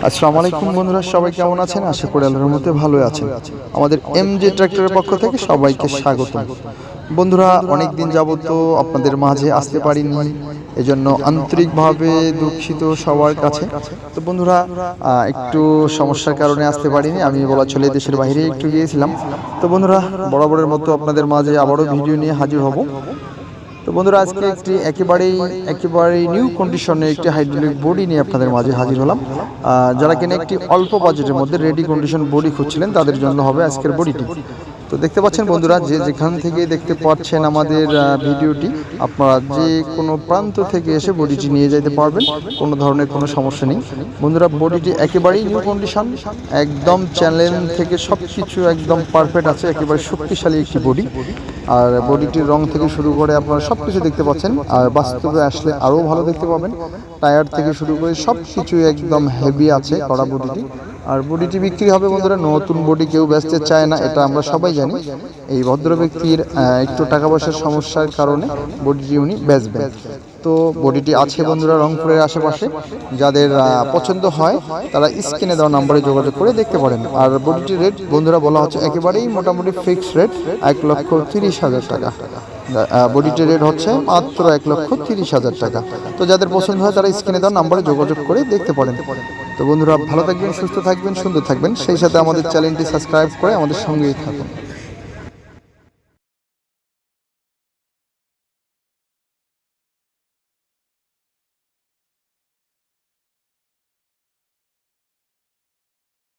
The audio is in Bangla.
আসসালামু আলাইকুম বন্ধুরা, সবাই কেমন আছেন? আশা করি আল্লাহর রহমতে ভালো আছেন। আমাদের এমজে ট্রাক্টরের পক্ষ থেকে সবাইকে স্বাগতম। বন্ধুরা, অনেক দিন যাবত তো আপনাদের মাঝে আসতে পারিনি, এজন্য আন্তরিকভাবে দুঃখিত সবার কাছে। তো বন্ধুরা, একটু সমস্যার কারণে আসতে পারিনি। আমি বলা চলে দেশের বাইরে একটু গিয়েছিলাম। তো বন্ধুরা, বরাবরের মতো আপনাদের মাঝে আবারও ভিডিও নিয়ে হাজির হব। তো বন্ধুরা, আজকে একটি একেবারেই নিউ কন্ডিশনে একটি হাইড্রোলিক বডি নিয়ে আপনাদের মাঝে হাজির হলাম। যারা কিনা একটি অল্প বাজেটের মধ্যে রেডি কন্ডিশন বডি খুঁজছিলেন, তাদের জন্য হবে আজকের বডিটি। তো দেখতে পাচ্ছেন বন্ধুরা, যে যেখান থেকে দেখতে পাচ্ছেন আমাদের ভিডিওটি, আপনারা যে কোনো প্রান্ত থেকে এসে বডিটি নিয়ে যেতে পারবেন, কোনো ধরনের কোনো সমস্যা নেই। বন্ধুরা, বডিটি একেবারেই নিউ কন্ডিশন, একদম চ্যানেল থেকে সব কিছু একদম পারফেক্ট আছে, একেবারে শক্তিশালী একটি বডি। আর বডিটির রং থেকে শুরু করে আপনারা সব কিছু দেখতে পাচ্ছেন, আর বাস্তবে আসলে আরও ভালো দেখতে পাবেন। টায়ার থেকে শুরু করে সব কিছুই একদম হেভি আছে করা বডিটি। আর বডিটি বিক্রি হবে বন্ধুরা, নতুন বডি কেউ বেচতে চায় না, এটা আমরা সবাই জানি। এই ভদ্র ব্যক্তির একটু টাকা পয়সার সমস্যার কারণে বডিটি উনি বেচবেন। তো বডিটি আছে বন্ধুরা রংপুরের আশেপাশে। যাদের পছন্দ হয় তারা স্ক্রিনে দেওয়া নাম্বারে যোগাযোগ করে দেখতে পারেন। আর বডিটির রেট বন্ধুরা বলা হচ্ছে একেবারেই মোটামুটি ফিক্সড রেট 1,30,000 টাকা। বডিটির রেট হচ্ছে মাত্র 1,30,000 টাকা। তো যাদের পছন্দ হয় তারা স্ক্রিনে দেওয়া নাম্বারে যোগাযোগ করে দেখতে পারেন। তো বন্ধুরা, ভালো থাকবেন, সুস্থ থাকবেন, সুন্দর থাকবেন, সেই সাথে আমাদের চ্যানেলটি সাবস্ক্রাইব করে আমাদের সঙ্গেই থাকুন।